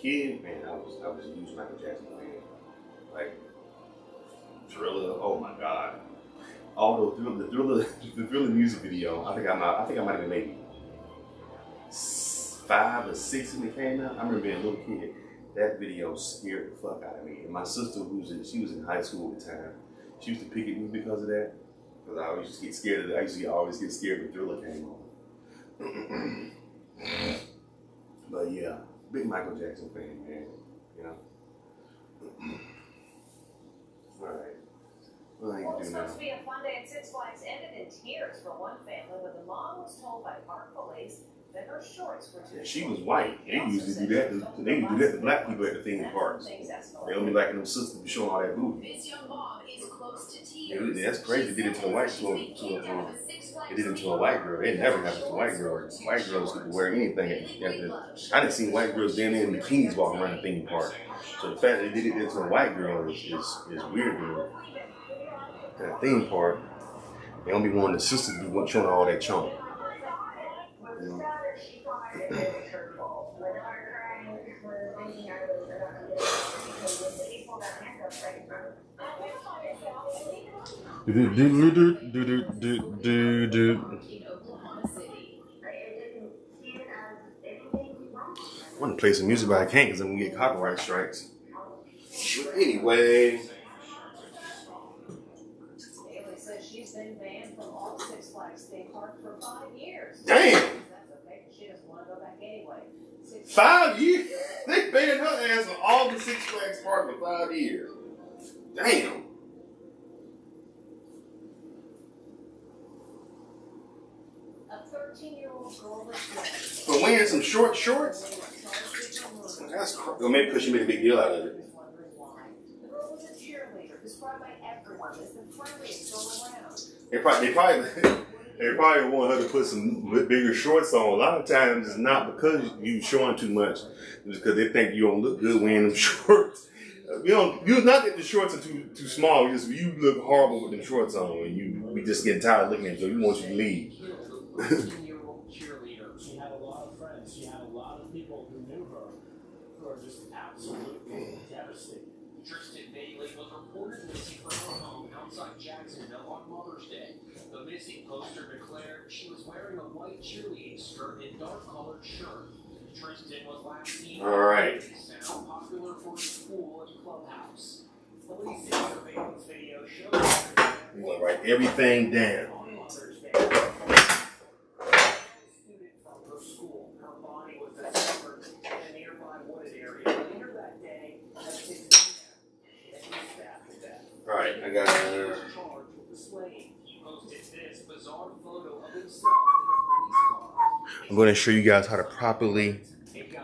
kid, man, I was a huge Michael Jackson fan. Like Thriller, oh my god. Although the Thriller music video, I think I might have been maybe 5 or 6 when it came out. I remember being a little kid. That video scared the fuck out of me. And my sister, she was in high school at the time, she used to pick at me because of that. Because I always used to get scared of it. I used to always get scared when Thriller came on. But yeah, big Michael Jackson fan, man. You know. All right. What What was supposed to be a fun day at Six Flags ended in tears for one family when the mom was told by park police that her shorts were too. Yeah, she was white. They usually do that. They do that to black people at the theme parks. They don't be liking them sisters be showing all that booty. This young mom is close to tears. That's crazy. They did it to a white They did it to a white girl. It never happens to white girls. White girls could wear anything. I didn't see white girls down there in bikinis walking around the theme park. So the fact that they did it to a white girl is weird. At a theme park, they don't be wanting the sisters to be showing all that chunk. You know? I want to play some music, but I can't because I'm going to get copyright strikes. But anyway. She's been banned from all Six Flags theme parks for 5 years. Damn! That's okay, she doesn't want to go back anyway. 5 years? They banned her ass from all the Six Flags parks for 5 years. Damn. A 13-year-old girl was For wearing some short shorts? That's crazy. Well, maybe because she made a big deal out of it. The girl was a cheerleader, described by everyone as the friendliest girl around. They probably want her to put some bigger shorts on. A lot of times it's not because you showing too much. It's because they think you don't look good wearing them shorts. You not that the shorts are too small. You look horrible with them shorts on, and we just get tired of looking at you. So we want you to leave. 13-year-old cheerleader. She had a lot of friends. She had a lot of people who knew her who are just absolutely devastated. Tristan Bailey was reported missing from her home outside Jacksonville on Mother's Day. The missing poster declared she was wearing a white cheerleading skirt and dark-colored shirt. Tristan was last seen all right. Center, popular for his pool and clubhouse. Police in surveillance video showed You want to write everything down. on Mother's Day. A student from her school. Her body was discovered in a nearby wooded area later that day at 6 p.m. All right, I got Charged with the slaying. He posted this bizarre photo of himself in a police car. I'm going to show you guys how to properly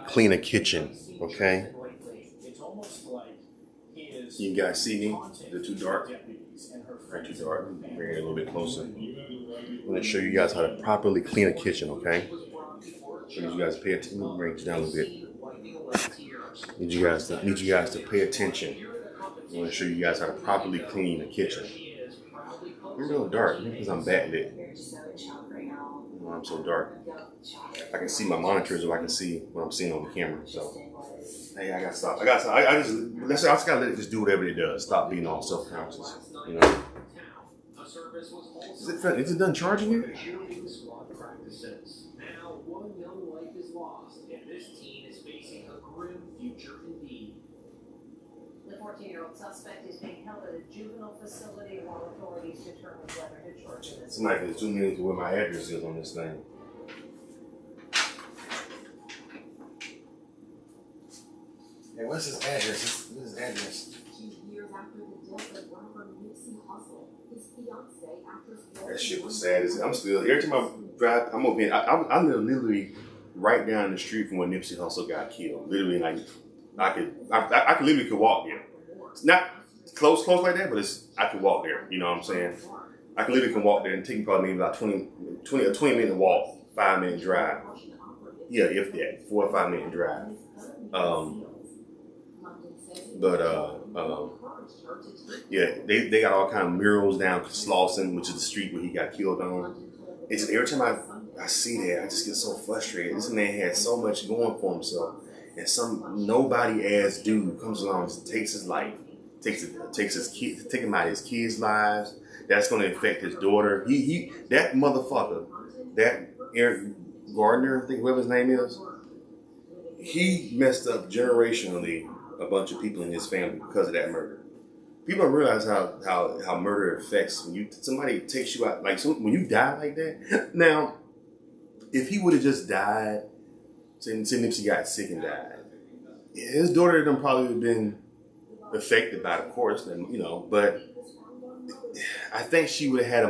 clean a kitchen, okay? It's almost like he is. You guys see me? Is it too dark? Right, too dark. Bring it a little bit closer. I'm going to show you guys how to properly clean a kitchen, okay? So you guys pay attention. Bring it down a little bit. Need you guys to pay attention. I'm going to show you guys how to properly clean a kitchen. I'm real dark because I'm backlit. I'm so dark. I can see my monitors, or I can see what I'm seeing on the camera. So, hey, I gotta stop. I just gotta let it just do whatever it does. Stop being all self-conscious. You know. Is it done charging you? Now one young life is lost, and this teen is facing a grim future indeed. The 14-year-old suspect is being held at a juvenile facility while authorities determine whether to charge him. Somebody can zoom in to where my address is on this thing. Hey, what's his address? What's his address? 2 years after the death of rapper Nipsey Hussle, his fiancée, actress. That shit was sad. I'm still, every time I drive, I'm over here. I live literally right down the street from where Nipsey Hussle got killed. Literally, like I literally could walk there. It's not close like that, but I could walk there. You know what I'm saying? I literally can walk there and take me probably maybe about 20-minute walk, 5-minute drive. Yeah, if that, 4 or 5 minute drive. Yeah, they got all kind of murals down Slauson, which is the street where he got killed on. It's just every time I see that, I just get so frustrated. This man had so much going for himself, and some nobody ass dude comes along and takes his life, takes his kids, take him out of his kids' lives. That's going to affect his daughter. That motherfucker, that Eric Gardner, I think whoever his name is, he messed up generationally a bunch of people in his family because of that murder. People don't realize how murder affects when somebody takes you out, like when you die like that. Now, if he would have just died, say Nipsey got sick and died, his daughter then probably would have been affected by it, of course, and but I think she would have had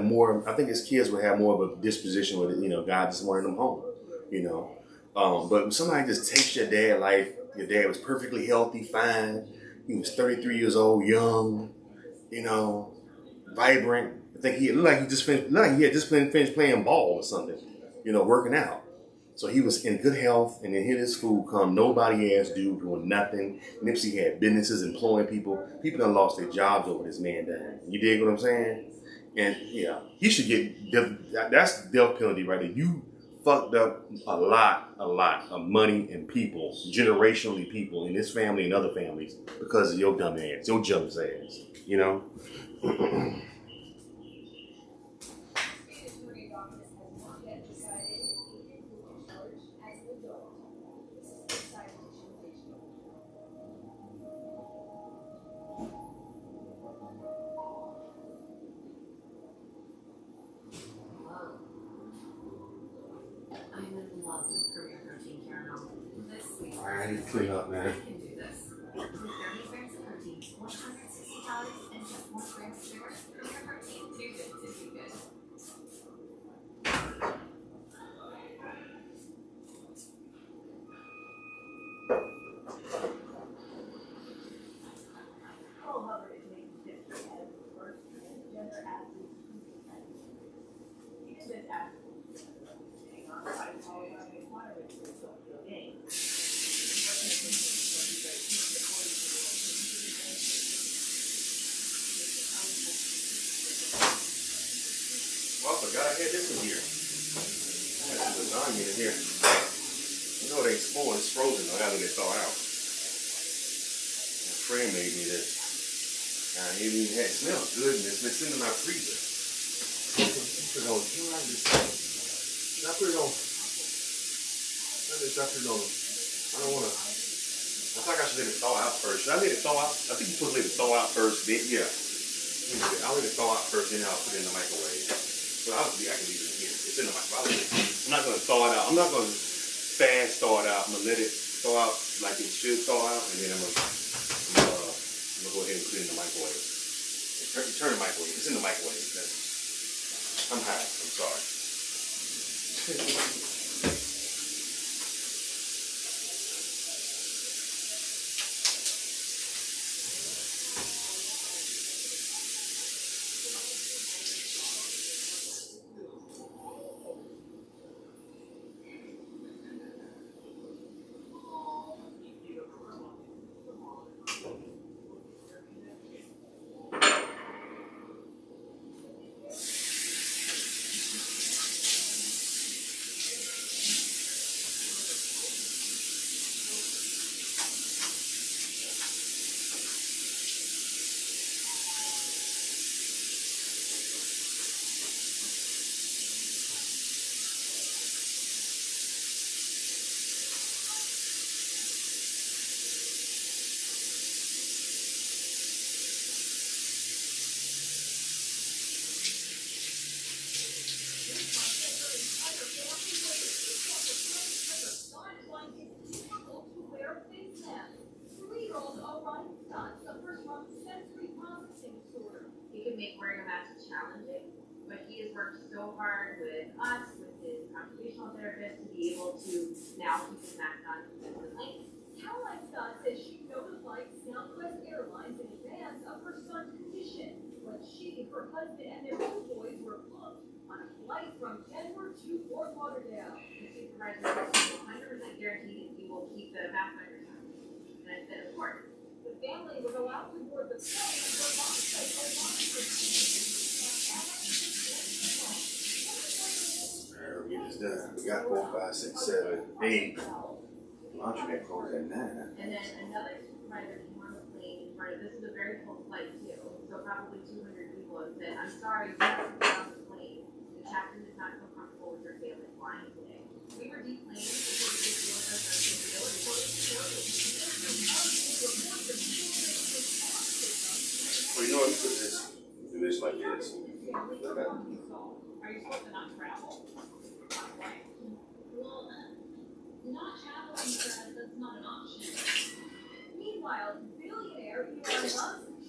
I think his kids would have more of a disposition with it, God just wanted them home, but when somebody just takes your dad's life, your dad was perfectly healthy, fine, he was 33 years old, young, vibrant. I think he looked like he had just finished playing ball or something, working out. So he was in good health, and then here this fool come, nobody ass dude doing nothing. Nipsey had businesses employing people. People done lost their jobs over this man dying. You dig what I'm saying? And yeah, he should get that's death penalty right there. You fucked up a lot of money and people, generationally people in this family and other families because of your dumb ass, your jealous ass, I need to clean up, man. Well, I forgot I had this in here. I had some lasagna in here. It ain't spoiled, it's frozen. I gotta let it thaw out. My friend made me this. It smells good and it's in my freezer. Put it on. I put it on. I don't wanna. I think I should let it thaw out first. Should I let it thaw out? I think you're supposed to let it thaw out first. Then, yeah. I'll let it thaw out first, then I'll put it in the microwave. But I can leave it in here. It's in the microwave. I'm not gonna thaw it out. I'm not gonna fast thaw it out. I'm gonna let it thaw out like it should thaw out, and then I'm gonna go ahead and put it in the microwave. Turn the microwave. It's in the microwave. I'm high. I'm sorry. Make wearing a mask challenging, but he has worked so hard with us, with his occupational therapist, to be able to now keep his mask on consistently. Caroline Scott says she notified Southwest Airlines in advance of her son's condition when she, her husband, and their two boys were booked on a flight from Denver to Fort Lauderdale. The supervisor is 100% guaranteed that he will keep the mask on your son. And I said, of course. The family was allowed to board the plane and were locked by Alright, we'll get this done. We got 4, 5, 6, 7, 8. Laundry that closed at 9. And then another supervisor came on the plane in front of, this is a very full flight too, so probably 200 people, and said, I'm sorry, you have to get on the plane. The captain does not feel comfortable with your family flying today. We were deplaned because we feel like our Well, you know what? You could just do this like this. Are you supposed to not travel? Well, not traveling says that's not an option. Meanwhile, billionaire Elon Musk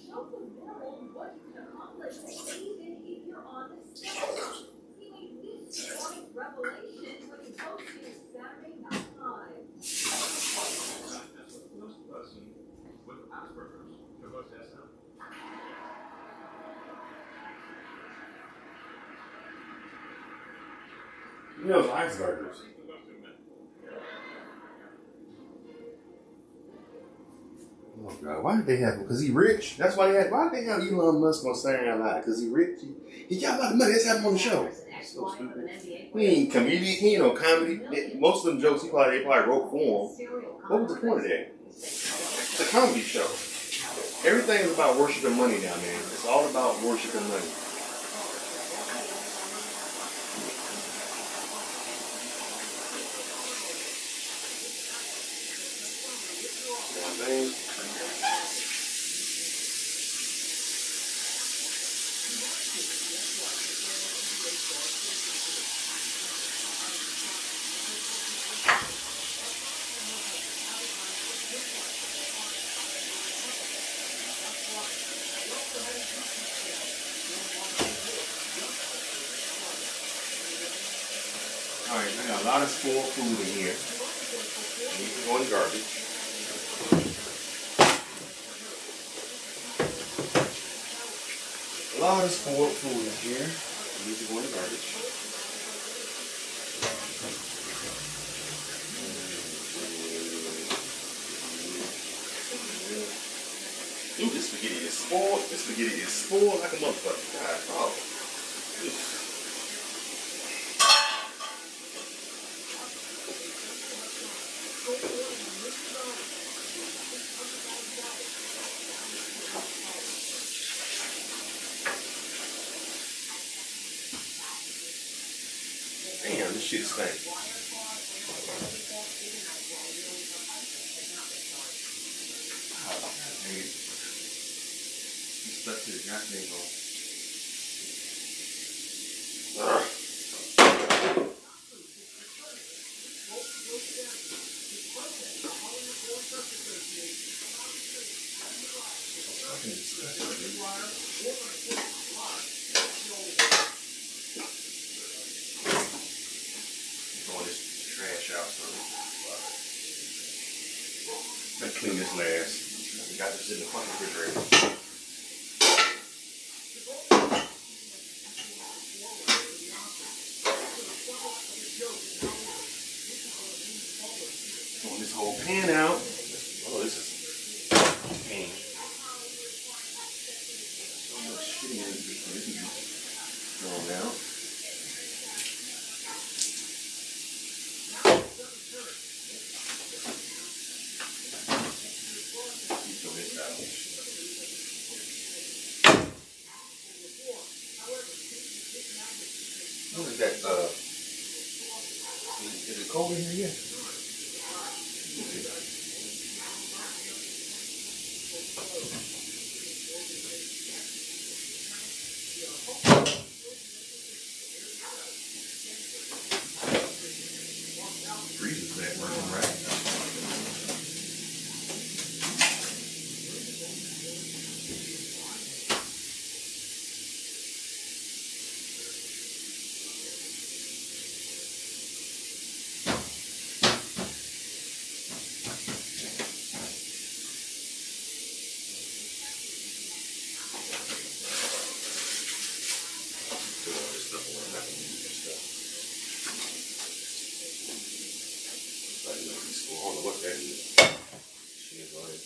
showed the world what you can accomplish even if you're on the spectrum. He made this historic revelation when he hosted Saturday Night Live. That's what most person with Asperger's can host SM. You know, ice burgers. Oh God, why did they have him? Because he rich? That's why they had. Why did they have Elon Musk on Saturday Night Live? Because he rich? He got a lot of money. Let's have him on the show. So stupid. He ain't comedian. He ain't no comedy. Most of them jokes they probably wrote for him. What was the point of that? It's a comedy show. Everything is about worshiping money now, man. It's all about worshiping money. You know what I'm saying? Alright, I got a lot of spoiled food in here. I need to go in the garbage. A lot of spoiled food in here. I need to go in the garbage. Ooh, this spaghetti is spoiled. This spaghetti is spoiled like a motherfucker. God, oh. Damn, this shit stinks. Stuck to the goddamn hole. Throwing this trash out, so let's clean this last. We got this in the fucking refrigerator. Throwing this whole pan out. Oh, this is pan. So much shit in this. This is thrown out. Throw this out. What is that? Is it cold in here yet? Freezes that room, right? Put all this stuff away. I'm not gonna use this stuff. Like, I don't know what that is. Shit, go ahead.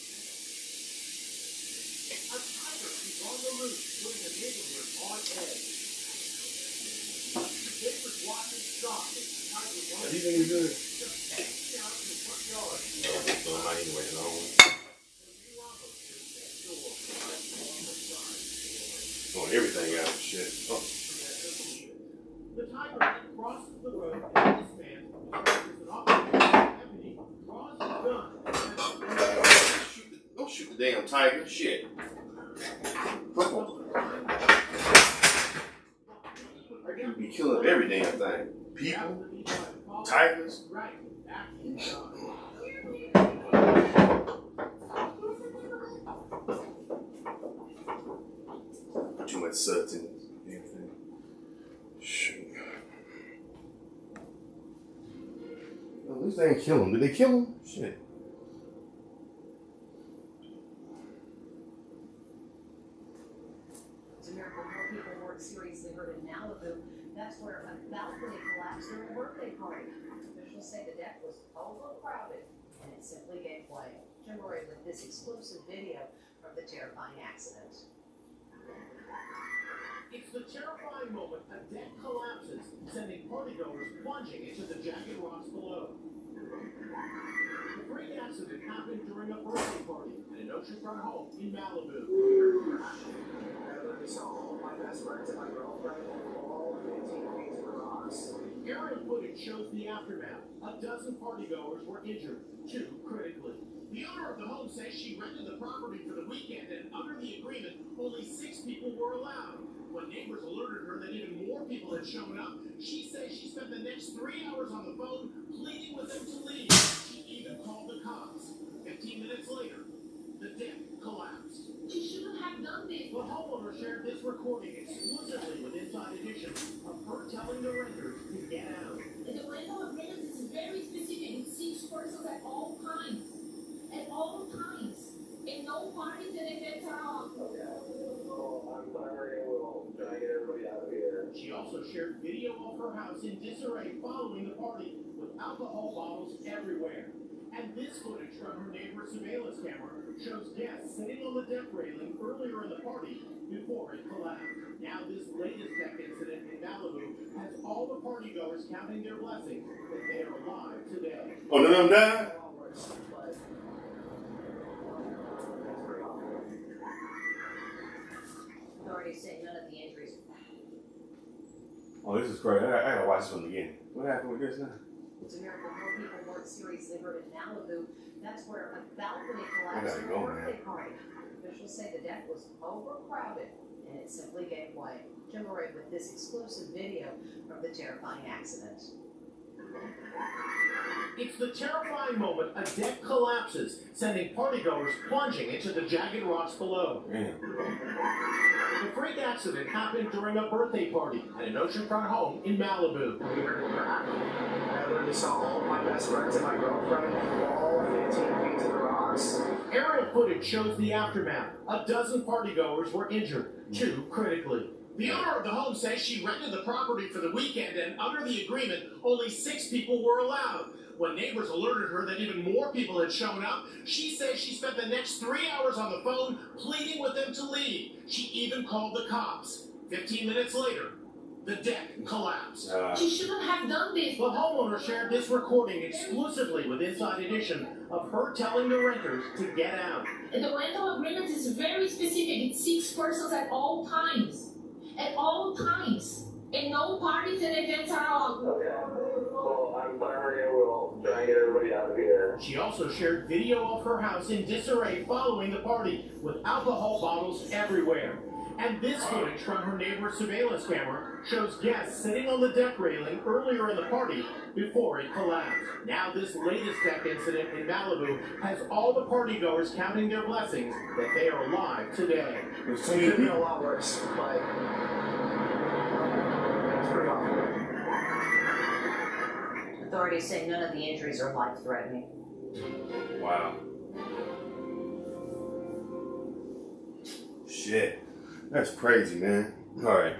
A tiger is on the loose, putting a neighborhood on edge. The neighbors watching shocked as the tiger Are these any good? just hanging out in the front yard. damn tiger. Shit. You be killing every damn thing. People, tigers. Too much suds in this damn thing. Shoot. At least they didn't kill him. Did they kill him? Shit. It's a miracle more people weren't seriously hurt in Malibu. That's where a balcony collapsed during a birthday party. Officials say the deck was overcrowded and it simply gave way. Jim Rory with this exclusive video of the terrifying accident. It's the terrifying moment a deck collapses, sending partygoers plunging into the jagged rocks below. The freak accident happened during a birthday party at an oceanfront home in Malibu. I saw all my best friends and my girlfriend all 15 feet to the rocks. Aerial footage shows the aftermath. A dozen partygoers were injured, 2 critically. The owner of the home says she rented the property for the weekend, and under the agreement, only 6 people were allowed. When neighbors alerted her that even more people had shown up, she says she spent the next 3 hours on the phone pleading with them to leave. She even called the cops. 15 minutes later, the deck collapsed. She shouldn't have done this. The homeowner shared this recording exclusively with Inside Edition of her telling the renters to get out. And the rental agreement is very specific. It seeks persons at all times. At all times. And no parties and events are on. Okay. Well, I'm clamoring and will try to get everybody out of here. She also shared video of her house in disarray following the party, with alcohol bottles everywhere. And this footage from her neighbor's surveillance camera shows guests sitting on the deck railing earlier in the party before it collapsed. Now this latest deck incident in Malibu has all the partygoers counting their blessings that they are alive today. Oh, none of them died? Authorities say none of the injuries. Oh, this is crazy. I gotta watch this one again. What happened with this now? It's a miracle more people weren't seriously hurt in Malibu. That's where a balcony I collapsed gotta during a go, birthday party. Officials say the deck was overcrowded and it simply gave way. Jim Rory with this exclusive video of the terrifying accident. It's the terrifying moment a deck collapses, sending partygoers plunging into the jagged rocks below. Damn. The freak accident happened during a birthday party at an oceanfront home in Malibu. I literally saw all my best friends and my girlfriend all 15 feet to the rocks. Aerial footage shows the aftermath. A dozen partygoers were injured, 2 critically. The owner of the home says she rented the property for the weekend, and under the agreement, only 6 people were allowed. When neighbors alerted her that even more people had shown up, she says she spent the next 3 hours on the phone pleading with them to leave. She even called the cops. 15 minutes later, the deck collapsed. She shouldn't have done this. The homeowner shared this recording exclusively with Inside Edition of her telling the renters to get out. And the rental agreement is very specific. It seeks persons at all times. At all times. And no parties and events are on. Okay. Well, I'm clamoring and will try to get everybody out of here. She also shared video of her house in disarray following the party, with alcohol bottles everywhere. And this footage from her neighbor's surveillance camera shows guests sitting on the deck railing earlier in the party before it collapsed. Now this latest deck incident in Malibu has all the partygoers counting their blessings that they are alive today. It could have been a lot worse. Like, it's pretty awful. Authorities say none of the injuries are life-threatening. Wow. Shit. That's crazy, man. Alright.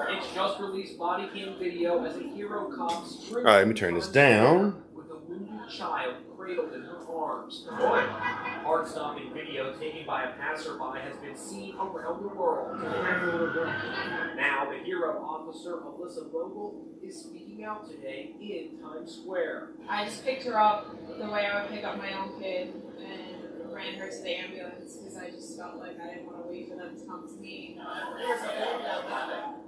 It's just released body cam video as a hero cop Alright, let me turn this down. with a wounded child cradled in her arms. Heart-stopping video taken by a passerby has been seen around the world. Now, the hero officer, Alyssa Vogel, is speaking out today in Times Square. I just picked her up the way I would pick up my own kid and ran her to the ambulance because I just felt like I didn't want to wait for them to come to me.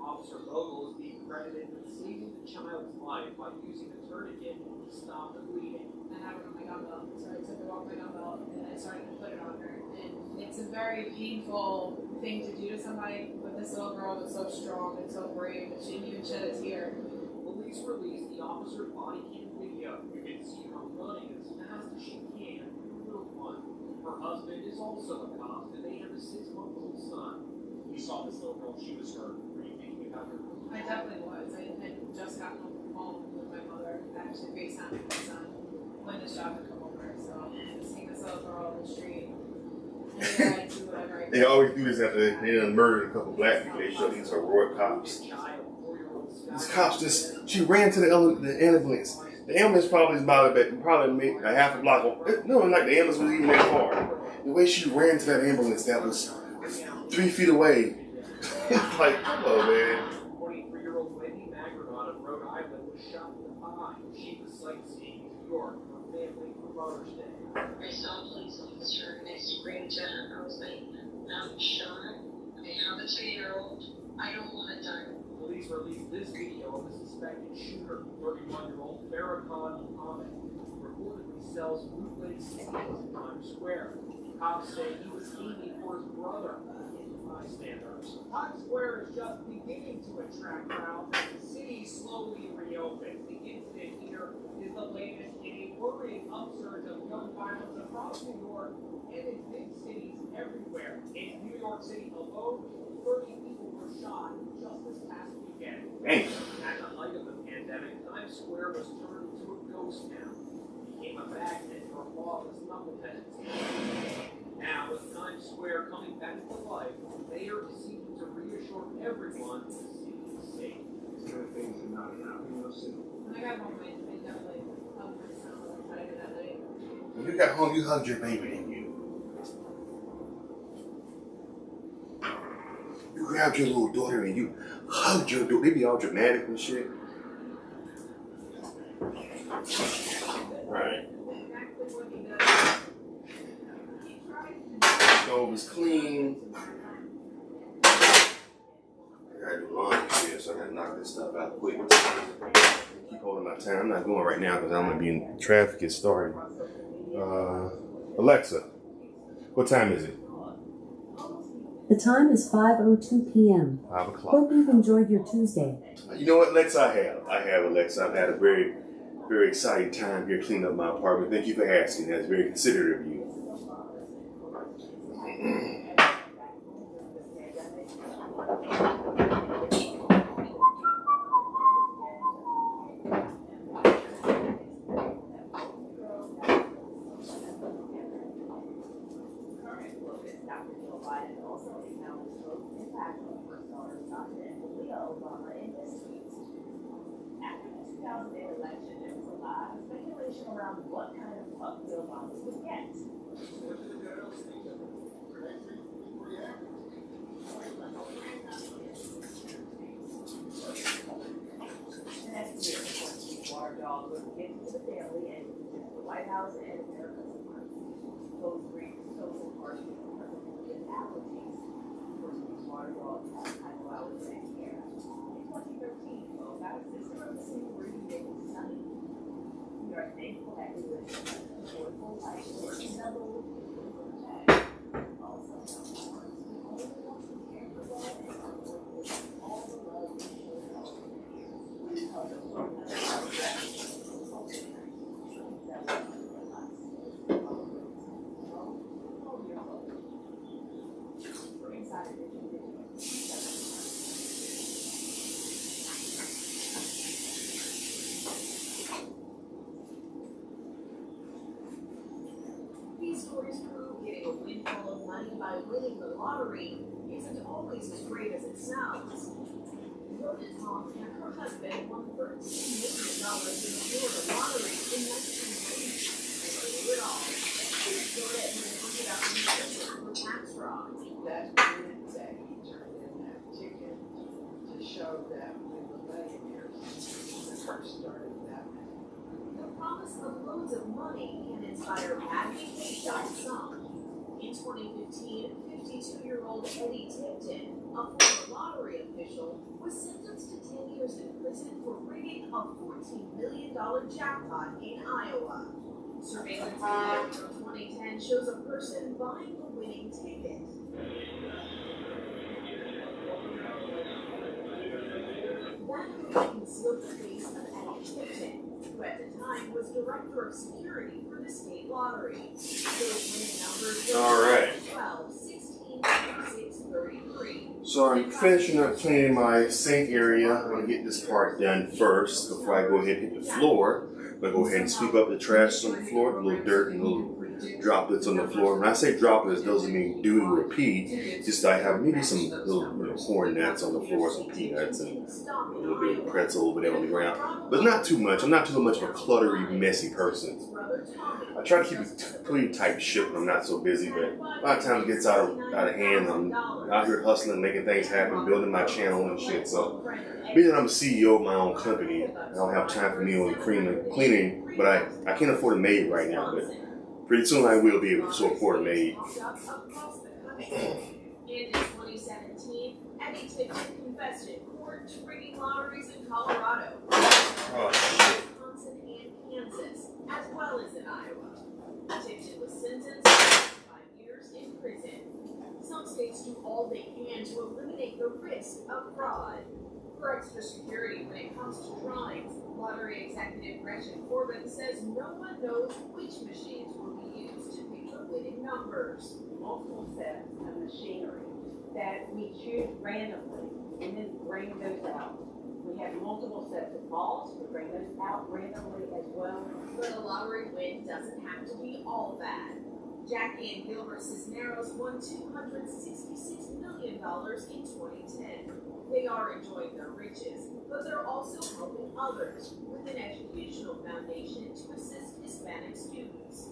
Officer Vogel is being credited with saving the child's life by using a tourniquet to stop the bleeding. I have it on my gun belt, so I took it off my gun belt and I started to put it on her. And it's a very painful thing to do to somebody, but this little girl was so strong and so brave that she didn't even shed a tear. Police released the officer's body cam video. You can see her running as fast as she can with her little one. Her husband is also a cop, and they have a 6-month-old son. You saw this little girl, she was hurt. Were you thinking about her? I definitely was. I had just gotten off the phone with my mother, actually FaceTiming my son when the shot had come over. So seeing this little girl on the street, and I do whatever I can. They always do this after they done murdered a couple black people. They show these heroic cops. These cops she ran to the ambulance. The ambulance probably is about probably a half a block. No, like the ambulance was even that far. The way she ran to that ambulance that was 3 feet away. Like, hello, man. 23-year-old Wendy Magronot of Rhode Island was shot in the eye. She was sightseeing in New York with her family for Mother's Day. I saw a police officer and I screamed to her. I was like, I'm shot. I have a 2-year-old. I don't want to die. Police released this video of the suspected shooter, 31-year-old Farrakhan Muhammad, who reportedly sells bootleg CDs in Times Square. Cops say he was aiming for his brother, hidden bystanders. Times Square is just beginning to attract crowds as the city slowly reopens. The incident here is the latest in a worrying upsurge of gun violence across New York and in big cities everywhere. In New York City alone, 30 people were shot just this past weekend. Dang. At the height of the pandemic, Times Square was turned into a ghost town. It became a magnet for lawless knuckleheads. Now, with Times Square coming back to life, the mayor is seeking to reassure everyone the city is safe. When I got home, I definitely hugged my son when I tried that night. When you got home, you hugged your baby, didn't you? You grabbed your little daughter and you hugged your daughter. They be all dramatic and shit. Right. Stove is clean. I gotta do laundry here, so I gotta knock this stuff out quick. Keep holding my time. I'm not going right now because I'm gonna be in traffic. It's starting. Alexa, what time is it? The time is 5:02 p.m. 5 o'clock. Hope you've enjoyed your Tuesday. You know what, Alexa, I have, Alexa. I've had a very, very exciting time here cleaning up my apartment. Thank you for asking. That's very considerate of you. Around what kind of fuck Bill Obama would get. Next year, Water Dog was given to the family and the White House and America's Party. Those great social party with allergies. First Water Dog had to go out with next year. In 2013, though, that was this year of the city where you make it sunny. We are thankful that we live in a affordable life where we never will be able to protect. Also, we only want to care for that and all the love we show our years. Because of one another, that we we're excited that you did it. These stories prove getting a windfall of money by winning the lottery isn't always as great as it sounds. Rhoda Tom and her husband won $13 million in the Florida lottery in 1990. And they knew it all. Rhoda admitted it out in December for tax fraud. That's what it said. He turned in that ticket to show that we were millionaires when we first started that. The promise of loads of money can inspire advocate.some. In 2015, 52-year-old Eddie Tipton, a former lottery official, was sentenced to 10 years in prison for rigging a $14 million jackpot in Iowa. Surveillance video from 2010 shows a person buying the winning ticket. That photo concealed the face of Eddie Tipton, who at the time was director of security for the state lottery. Those winning numbers were All right. 12, 16, 36, 33. So I'm finishing up cleaning my sink area. I'm going to get this part done first before I go ahead and hit the floor. I'm going to go ahead and sweep up the trash on the floor, the little dirt and little droplets on the floor. When I say droplets, doesn't mean dew or pee. Just I have maybe some little corn nuts on the floor, some peanuts, and a little bit of pretzel over there on the ground. But not too much. I'm not too much of a cluttery, messy person. I try to keep it pretty tight ship when I'm not so busy, but a lot of times it gets out of hand. I'm out here hustling, making things happen, building my channel and shit. So being that I'm a CEO of my own company, I don't have time for me only cleaning, but I can't afford a maid right now, but pretty soon I will be able to afford a maid. And in 2017, Eddie Tipton confessed in court to rigging lotteries in Colorado, Wisconsin, and Kansas, as well as in Iowa. Tipton was sentenced to 5 years in prison. Some states do all they can to eliminate the risk of fraud. For extra security when it comes to drawings, lottery executive Gretchen Corbin says no one knows which machines will be used to pick the winning numbers. Multiple sets of machinery that we choose randomly and then bring those out. We have multiple sets of balls, we bring those out randomly as well. But a lottery win doesn't have to be all bad. Jackie and Gilbert Cisneros won $266 million in 2010. They are enjoying their riches, but they're also helping others with an educational foundation to assist Hispanic students.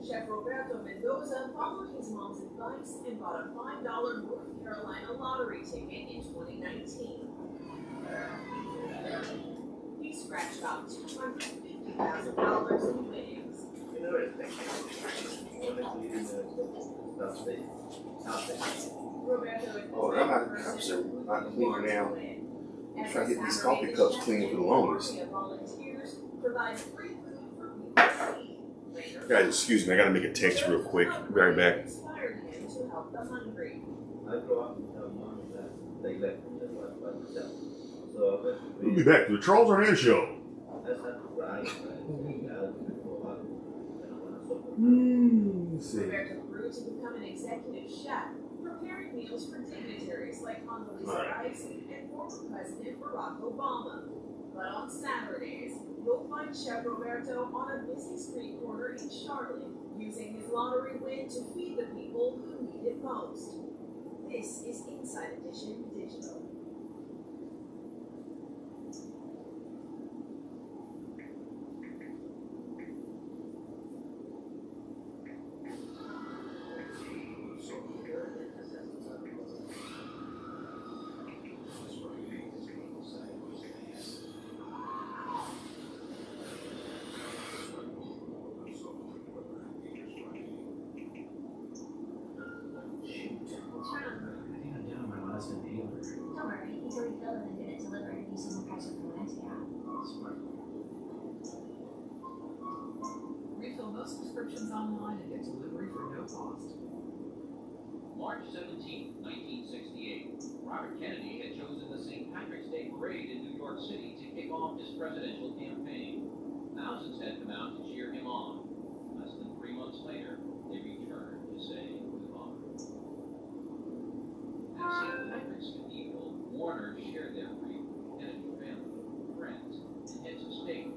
Chef Roberto Mendoza followed his mom's advice and bought a $5 North Carolina lottery ticket in 2019. He scratched out $250,000 in winnings. Oh, I'm not cleaner now. I'm trying to get these coffee cups clean for the longest. Guys, excuse me, I gotta make a text real quick. Be right back. We'll be back to the Charles Arnett Show. Let's see. Roberto grew to become an executive chef, preparing meals for dignitaries like Condoleezza Rice and former President Barack Obama. But on Saturdays, you'll find Chef Roberto on a busy street corner in Charlotte, using his lottery win to feed the people who need it most. This is Inside Edition Digital. Don't worry, he's already filled it and get it delivered using the pressure from last year. Refill most prescriptions online and get delivery for no cost. March 17, 1968, Robert Kennedy had chosen the St. Patrick's Day Parade in New York City to kick off his presidential campaign. Thousands had come out to cheer him on. Less than 3 months later, they returned to say goodbye. At St. Patrick's Cathedral, mourners shared their grief with Kennedy family, friends, and heads of state,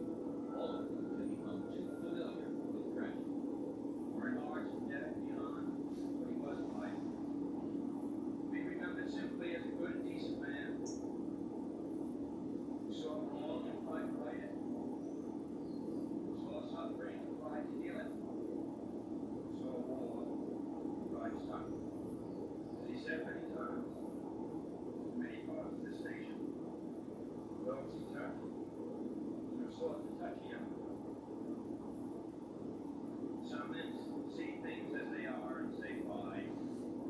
all of whom had become too familiar with tragedy. We're in large debt beyond what he was in life. Be remembered simply as a good and decent man. Who saw wrong and tried to right it. Who saw suffering and tried to heal it. Who saw war and tried to stop it. As he said many times, in many parts of this nation, those he touched, who sought to touch him. Some men see things as they are and say why.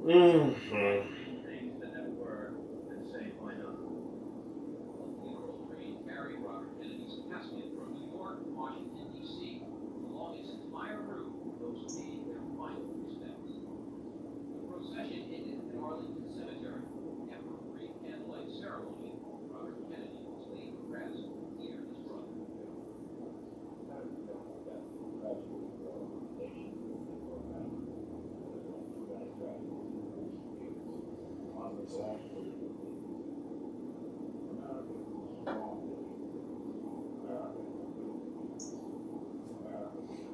Things that never were and say why not. The funeral train carried Robert Kennedy's casket from New York, Washington,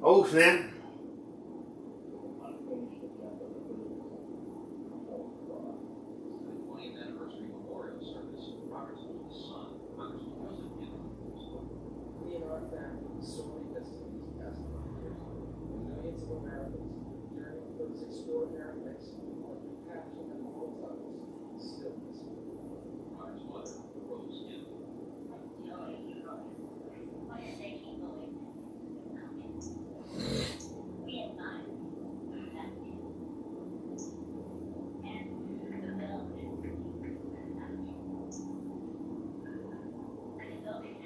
Oh, snap. We and our family, so many destinies past 100 years, and millions of Americans yearning for this extraordinary mix of compassion and moral values, still missing.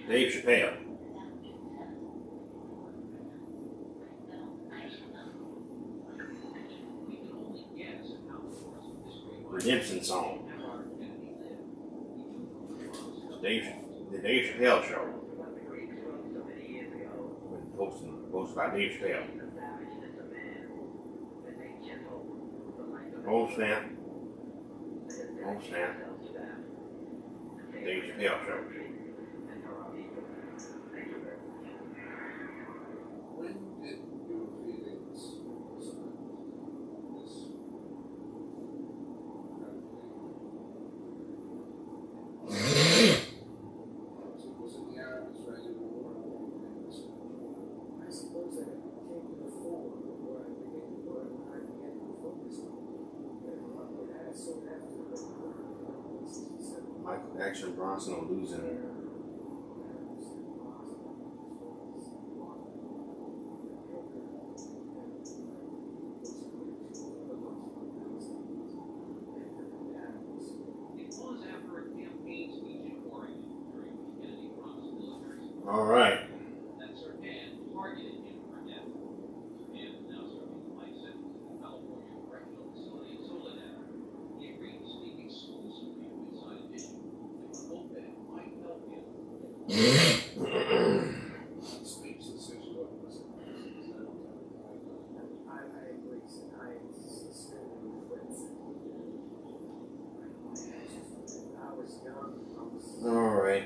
Dave Chappelle. Redemption song. The Dave Chappelle show. Hosted by Dave Chappelle. Oh snap. Oh snap. Dave Chappelle show. I suppose that it came to the fore where I began to learn when I began to focus on it. It had soon after the 67. Michael Action Bronson on losing. All right. All right.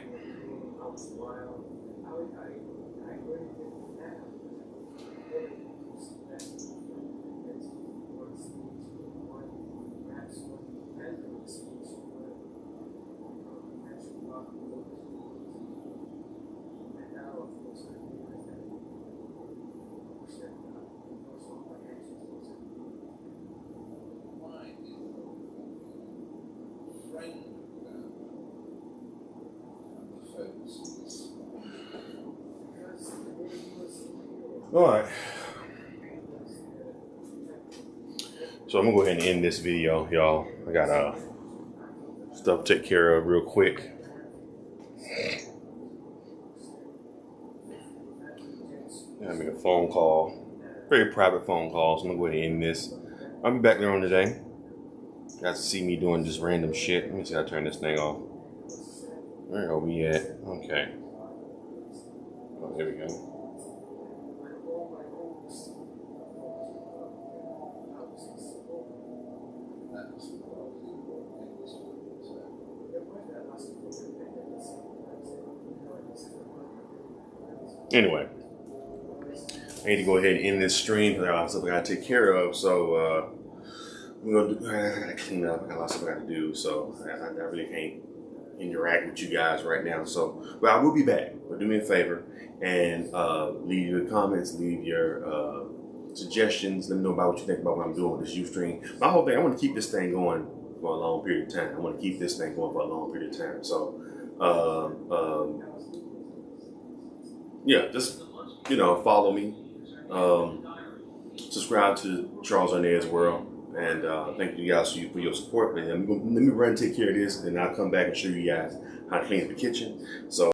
All right. So I'm gonna go ahead and end this video, y'all. I got stuff to take care of real quick. I make a phone call, very private phone call. So I'm gonna go ahead and end this. I'll be back there on today. You guys to see me doing just random shit. Let me see how I turn this thing off. Where are we at? Okay. Oh, there we go. Anyway, I need to go ahead and end this stream because I got a lot of stuff I gotta take care of. So I gotta clean up. I got a lot of stuff I gotta do. So I really can't interact with you guys right now. So, but I will be back. But do me a favor and leave your comments, leave your suggestions. Let me know about what you think about what I'm doing with this Ustream. My whole thing, I want to keep this thing going for a long period of time. I want to keep this thing going for a long period of time. So, yeah, just, follow me. Subscribe to Charles Arnea's World. And thank you guys for your support. Man. Let me run and take care of this, and I'll come back and show you guys how to clean the kitchen. So.